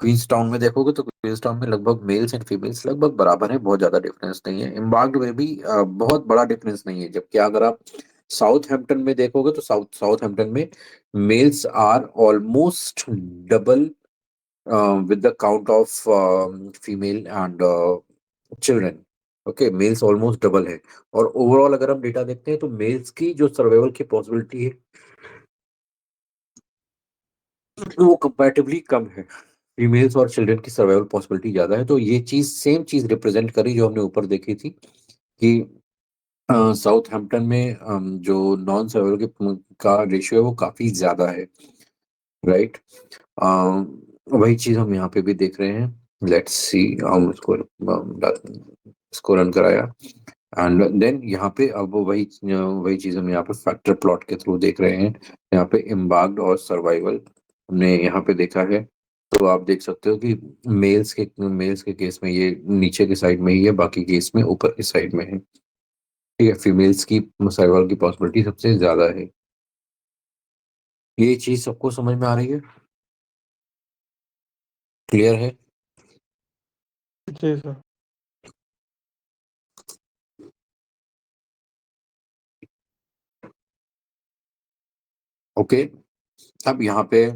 क्वींस टाउन में देखोगे तो क्वींस टाउन में लगभग मेल्स एंड फीमेल्स लगभग बराबर है, बहुत ज्यादा डिफरेंस नहीं है। एम्बार्क्ड में भी बहुत बड़ा डिफरेंस नहीं है, जबकि अगर आप साउथ हैम्पटन में देखोगे तो साउथ हैम्पटन में males are almost double with the count of female and children। Okay, males almost double है, और ओवरऑल अगर हम डेटा देखते हैं तो मेल्स की जो सर्वाइवल की पॉसिबिलिटी है वो कंपैरेटिवली कम है, फीमेल्स और चिल्ड्रन की सर्वाइवल पॉसिबिलिटी ज्यादा है। तो ये चीज सेम चीज रिप्रेजेंट करी जो हमने ऊपर देखी थी कि साउथ हैम्पटन में जो नॉन सर्वाइवल के का रेशियो है वो काफी ज्यादा है। राइट, वही चीज हम यहाँ पे भी देख रहे हैं। लेट्स सी, हम इसको रन कराया, एंड देन यहाँ पे अब वही चीज हम यहाँ पे फैक्टर प्लॉट के थ्रू देख रहे हैं। यहाँ पे एम्बार्क्ड और सर्वाइवल हमने यहाँ पे देखा है, तो आप देख सकते हो कि मेल्स के केस में ये नीचे के साइड में ही है, बाकी केस में ऊपर के साइड में है। ठीक है, फीमेल्स की सर्वाइवल की पॉसिबिलिटी सबसे ज्यादा है। ये चीज सबको समझ में आ रही है? क्लियर है? जी सर। ओके, अब यहाँ पे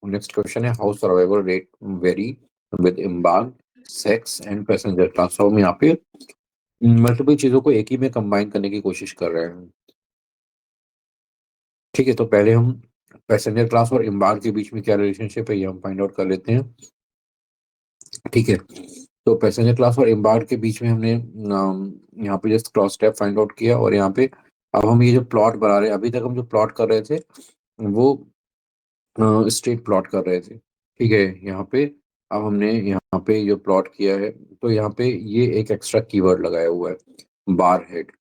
नेक्स्ट क्वेश्चन है, how survival rate very with embarked sex and passenger class. हम यहाँ पे मल्टीपल चीजों को एक ही में कंबाइन करने की कोशिश कर रहे हैं। ठीक है, तो पहले हम पैसेंजर क्लास और एम्बार्क के बीच में क्या रिलेशनशिप है ये हम फाइंड आउट कर लेते हैं। ठीक है। तो पैसेंजर क्लास और एम्बार्क के बीच में हमने यहाँ पे just cross tab find out किया, और यहाँ पे अब हम ये जो प्लॉट बना रहे हैं, अभी तक हम जो प्लॉट कर रहे थे वो स्ट्रेट प्लॉट कर रहे थे। ठीक है। यहाँ पे अब हमने यहाँ पे जो प्लॉट किया है, तो यहाँ पे ये एक एक्स्ट्रा कीवर्ड लगाया हुआ है, बार हेड।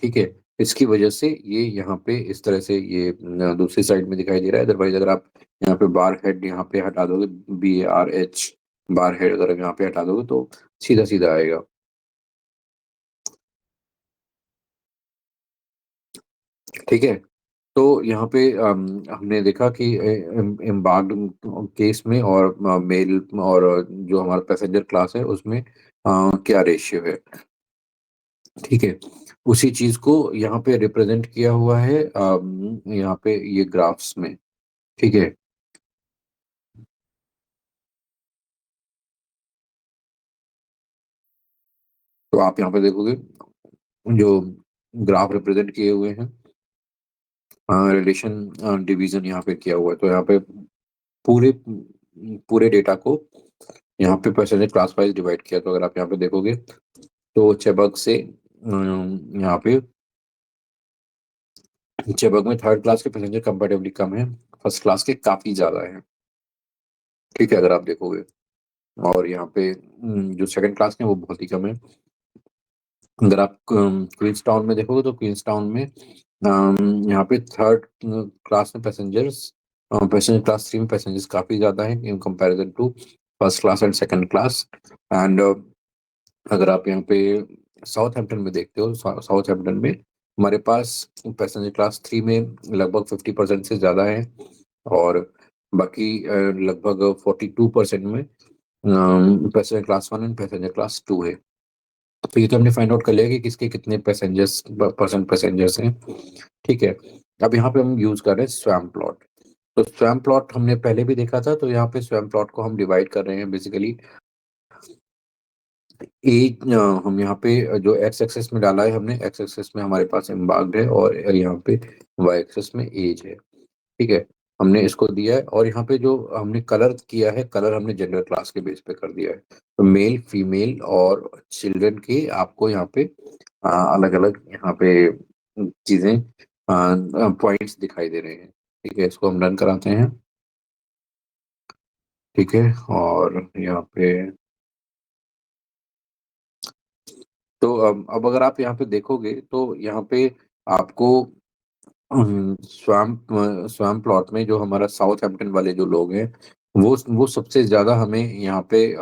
ठीक है। इसकी वजह से ये यहाँ पे इस तरह से ये दूसरी साइड में दिखाई दे रहा है। अदरवाइज अगर आप यहाँ पे बार हेड यहाँ पे हटा दोगे, BARH बार हेड अगर आप यहाँ पे हटा दोगे तो सीधा सीधा आएगा। ठीक है। तो यहाँ पे हमने देखा कि एम्बार्क्ड केस में और मेल और जो हमारा पैसेंजर क्लास है उसमें क्या रेशियो है। ठीक है। उसी चीज को यहाँ पे रिप्रेजेंट किया हुआ है यहाँ पे ये ग्राफ्स में। ठीक है। तो आप यहाँ पे देखोगे जो ग्राफ रिप्रेजेंट किए हुए हैं, रिलेशन डिवीजन यहाँ पे किया हुआ है। तो यहाँ पे पूरे पूरे डेटा को यहाँ पे परसेंटेज क्लास वाइज डिवाइड किया। तो अगर आप यहाँ पे देखोगे तो चेबक से यहाँ पे चेबक में थर्ड क्लास के पैसेंजर कंपेरेटिवली कम है, फर्स्ट क्लास के काफी ज्यादा है। ठीक है। अगर आप देखोगे, और यहाँ पे जो सेकंड क्लास के हैं वो बहुत ही कम है। अगर आप क्वींस टाउन में देखोगे तो क्वींस टाउन में यहाँ पे थर्ड क्लास में पैसेंजर क्लास 3 में पैसेंजर्स काफी ज्यादा है in comparison to first class and second class. And अगर आप यहाँ पे साउथ हैम्पटन में देखते हो, साउथ हैम्पटन में हमारे पास पैसेंजर क्लास 3 में लगभग 50% से ज्यादा है, और बाकी लगभग 42% में passenger class 1 and passenger class 2 है। तो ये तो हमने फाइंड आउट कर लिया कि किसके कितने पैसेंजर्स हैं। ठीक है। अब यहाँ पे हम यूज कर रहे हैं स्वैम प्लॉट। तो स्वैम प्लॉट हमने पहले भी देखा था, तो यहाँ पे स्वैम प्लॉट को हम डिवाइड कर रहे हैं बेसिकली। एज हम यहाँ पे जो एक्स एक्सेस में डाला है हमने, एक्स एक्सेस में हमारे पास एम्बार्क्ड है, और यहाँ पे वाई एक्सेस में एज है। ठीक है। हमने इसको दिया है, और यहाँ पे जो हमने कलर किया है, कलर हमने जेंडर क्लास के बेस पे कर दिया है। तो मेल फीमेल और चिल्ड्रन के आपको यहाँ पे अलग अलग यहाँ पे चीजें पॉइंट्स दिखाई दे रहे हैं। ठीक है। इसको हम रन कराते हैं। ठीक है। और यहाँ पे तो अब अगर आप यहाँ पे देखोगे तो यहाँ पे आपको स्वैम प्लॉट में जो हमारा साउथ हैम्पटन वाले जो लोग हैं, वो सबसे ज्यादा हमें यहाँ पे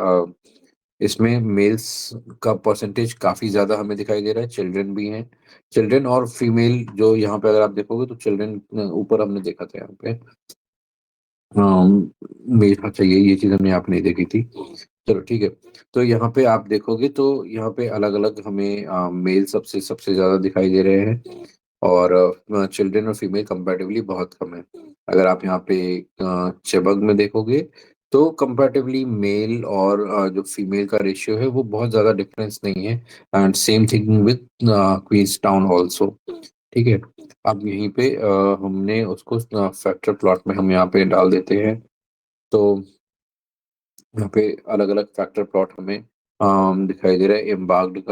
इसमें मेल्स का परसेंटेज काफी ज्यादा हमें दिखाई दे रहा है। चिल्ड्रन भी हैं। चिल्ड्रन और फीमेल जो यहाँ पे अगर आप देखोगे तो चिल्ड्रन ऊपर हमने देखा था यहाँ पे। मेल, अच्छा ये चीज हमने आप नहीं देखी थी। चलो ठीक है। तो यहाँ पे आप देखोगे तो यहाँ पे अलग अलग हमें मेल सबसे सबसे ज्यादा दिखाई दे रहे हैं, और चिल्ड्रन और फीमेल कंपैरेटिवली बहुत कम है। अगर आप यहाँ पे चेबग में देखोगे तो कंपैरेटिवली मेल और जो फीमेल का रेशियो है वो बहुत ज्यादा डिफरेंस नहीं है। And same thing with Queenstown also. ठीक है। अब यहीं पे हमने उसको फैक्टर प्लॉट में हम यहाँ पे डाल देते हैं। तो यहाँ पे अलग अलग फैक्टर प्लॉट हमें दिखाई दे रहा है। एम्बार्ग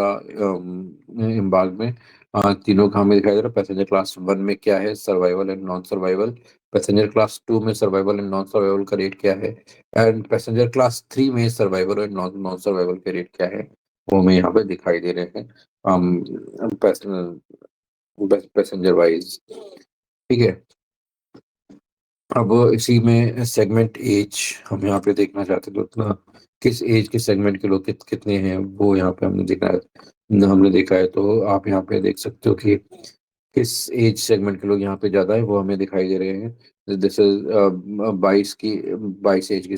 में तीनों का हमें दिखाई दे रहा है। पैसेंजर क्लास 1 में क्या है, survival and non survival. Passenger class 2 में सर्वाइवल एंड नॉन सर्वाइवल का रेट क्या है, एंड पैसेंजर क्लास 3 में survival and non non survival के रेट क्या है, वो हमें यहाँ पे दिखाई दे रहे हैं पैसेंजर वाइज। ठीक है। अब इसी में सेगमेंट एज हम यहाँ पे देखना चाहते हैं, तो उतना किस एज के सेगमेंट के लोग कितने हैं वो यहाँ पे हमने देखा है। तो आप यहाँ पे देख सकते हो कि किस एज सेगमेंट के लोग यहाँ पे ज्यादा है, वो हमें दिखाई दे रहे हैं। दिस इज 22 एज की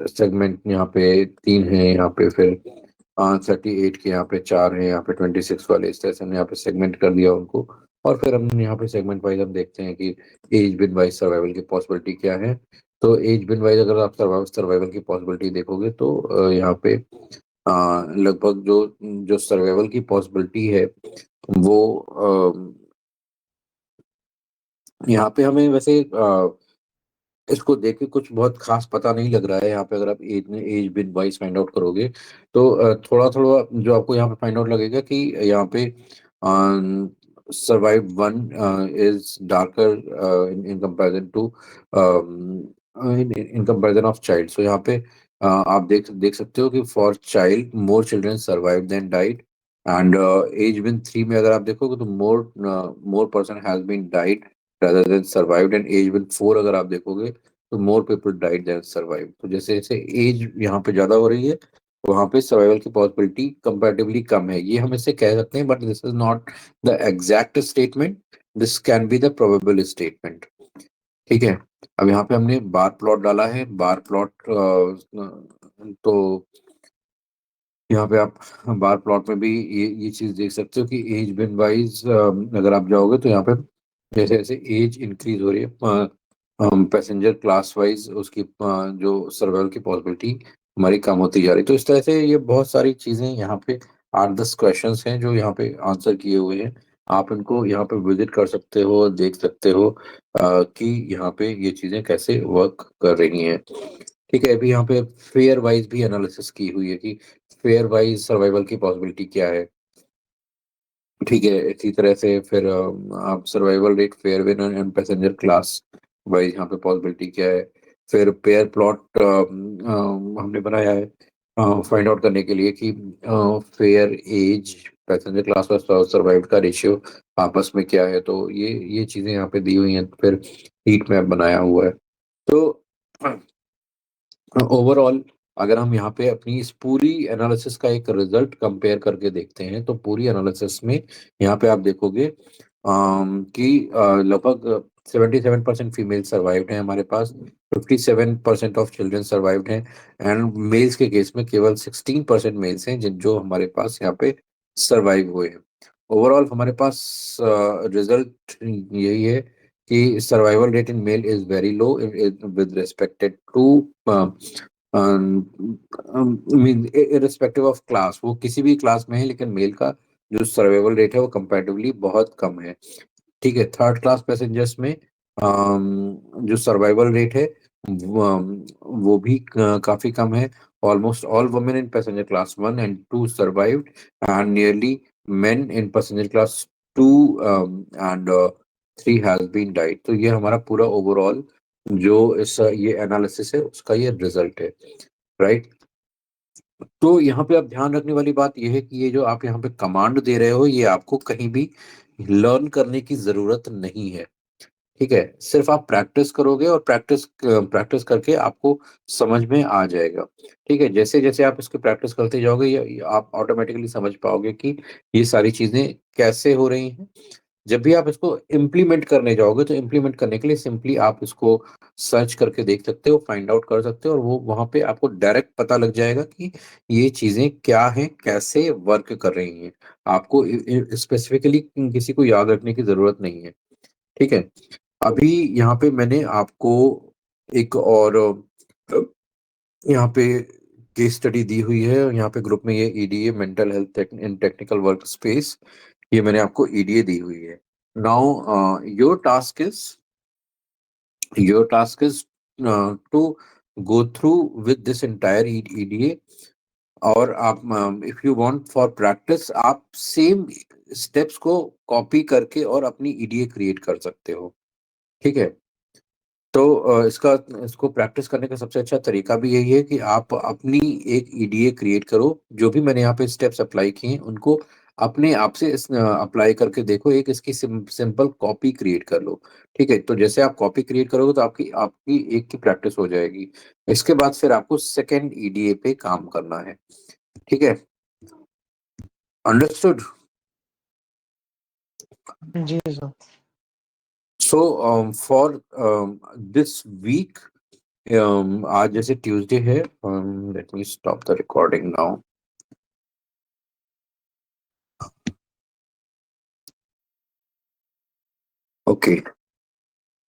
सेगमेंट यहाँ पे 3 है, यहाँ पे फिर 38 के यहाँ पे 4 है, यहाँ पे 26 वाले, इस तरह से हमने यहाँ पे सेगमेंट कर दिया उनको। और फिर हम यहाँ पे सेगमेंट वाइज हम देखते हैं कि एज बिन वाइज सर्वाइवल की पॉसिबिलिटी क्या है। तो एज बिन वाइज अगर आप सर्वाइवल की पॉसिबिलिटी देखोगे तो यहाँ पे लगभग जो जो सर्वाइवल की पॉसिबिलिटी है वो यहाँ पे हमें वैसे इसको देख के कुछ बहुत खास पता नहीं लग रहा है यहाँ पे। अगर आप एज बिन वाइज फाइंड आउट करोगे तो थोड़ा थोड़ा जो आपको यहाँ पे फाइंड आउट लगेगा कि यहाँ पे survive one is darker in comparison to in comparison of child. So यहाँ पे आप देख सकते हो कि for child more children survive than died, and as bin 3 में अगर आप देखोगे तो more person has been died rather than survived, and age with 4 अगर आप देखोगे तो more people died than survived। तो जैसे जैसे एज यहाँ पे ज्यादा हो रही है वहाँ पे सर्वाइवल की पॉसिबिलिटी कंपैरेटिवली कम है, ये हम इससे कह सकते हैं, but this is not the exact statement, this can be the probable statement. ठीक है। अब यहाँ पे हमने बार प्लॉट डाला है, बार प्लॉट तो यहाँ पे आप बार प्लॉट में भी ये चीज देख सकते हो कि एज बिन वाइज अगर आप जाओगे तो यहाँ पे जैसे जैसे एज इंक्रीज हो रही है पैसेंजर क्लास वाइज उसकी जो सर्वाइवल की पॉसिबिलिटी हमारी कम होती जा रही है। तो इस तरह से ये बहुत सारी चीजें यहाँ पे 8-10 क्वेश्चंस हैं जो यहाँ पे आंसर किए हुए हैं। आप इनको यहाँ पे विजिट कर सकते हो, देख सकते हो कि यहाँ पे ये चीजें कैसे वर्क कर रही हैं। ठीक है। अभी यहाँ पे फेयर वाइज भी एनालिसिस की हुई है कि फेयर वाइज सर्वाइवल की पॉसिबिलिटी क्या है। ठीक है। इसी तरह से फिर आप survival rate fair win and passenger class wise यहाँ पे पॉसिबिलिटी क्या है। फिर पेयर प्लॉट हमने बनाया है फाइंड आउट करने के लिए कि फेयर एज पैसेंजर क्लास और सर्वाइव का रेशियो आपस में क्या है। तो ये चीजें यहाँ पे दी हुई हैं। फिर हीट मैप बनाया हुआ है। तो ओवरऑल अगर हम यहाँ पे अपनी इस पूरी एनालिसिस का एक रिजल्ट कंपेयर करके देखते हैं तो पूरी एनालिसिस में यहाँ पे आप देखोगे कि लगभग 77% फीमेल सर्वाइव्ड हैं हमारे पास, 57% ऑफ चिल्ड्रन सर्वाइव्ड हैं, एंड मेल्स के केस में केवल 16% मेल्स हैं जिन जो हमारे पास यहाँ पे सर्वाइव हुए हैं। ओवरऑल हमारे पास रिजल्ट यही है कि survival rate in male is very low with respected to mean irrespective of class, वो किसी भी क्लास में है लेकिन मेल का जो सर्वाइवल रेट है वो कंपैरेटिवली बहुत कम है। ठीक है। थर्ड क्लास पैसेंजर्स में जो सर्वाइवल रेट है वो भी काफी कम है। Almost all women in passenger class 1 and 2 survived, and nearly men in passenger class 2 and 3 has been died. तो ये हमारा पूरा ओवरऑल जो इस ये एनालिसिस है उसका ये रिजल्ट है। राइट। तो यहाँ पे आप ध्यान रखने वाली बात यह है कि ये जो आप यहाँ पे कमांड दे रहे हो ये आपको कहीं भी लर्न करने की जरूरत नहीं है। ठीक है। सिर्फ आप प्रैक्टिस करोगे और प्रैक्टिस प्रैक्टिस करके आपको समझ में आ जाएगा। ठीक है। जैसे जैसे आप इसकी प्रैक्टिस करते जाओगे ये आप ऑटोमेटिकली समझ पाओगे कि ये सारी चीजें कैसे हो रही हैं। जब भी आप इसको इम्प्लीमेंट करने जाओगे तो इम्प्लीमेंट करने के लिए सिंपली आप इसको सर्च करके देख सकते हो, फाइंड आउट कर सकते हो, और वो वहां पे आपको डायरेक्ट पता लग जाएगा कि ये चीजें क्या हैं, कैसे वर्क कर रही हैं। आपको स्पेसिफिकली किसी को याद रखने की जरूरत नहीं है। ठीक है। अभी यहाँ पे मैंने आपको एक और यहाँ पे केस स्टडी दी हुई है। यहाँ पे ग्रुप में ये EDA mental health in technical work space, ये मैंने आपको ईडीए दी हुई है। Now your task is to go through with this entire EDA, और आप if you want for practice आप सेम स्टेप्स को कॉपी करके और अपनी ईडीए क्रिएट कर सकते हो। ठीक है। तो इसका इसको प्रैक्टिस करने का सबसे अच्छा तरीका भी यही है कि आप अपनी एक ईडीए क्रिएट करो। जो भी मैंने यहाँ पे स्टेप्स अप्लाई किए हैं उनको अपने आप से अप्लाई करके देखो, एक इसकी सिंपल कॉपी क्रिएट कर लो। ठीक है। तो जैसे आप कॉपी क्रिएट करोगे तो आपकी आपकी एक की प्रैक्टिस हो जाएगी। इसके बाद फिर आपको सेकेंड ईडीए पे काम करना है। ठीक है। अंडरस्टूड। जी sir. So for this week, आज जैसे ट्यूसडे है, let me stop the recording now. Okay.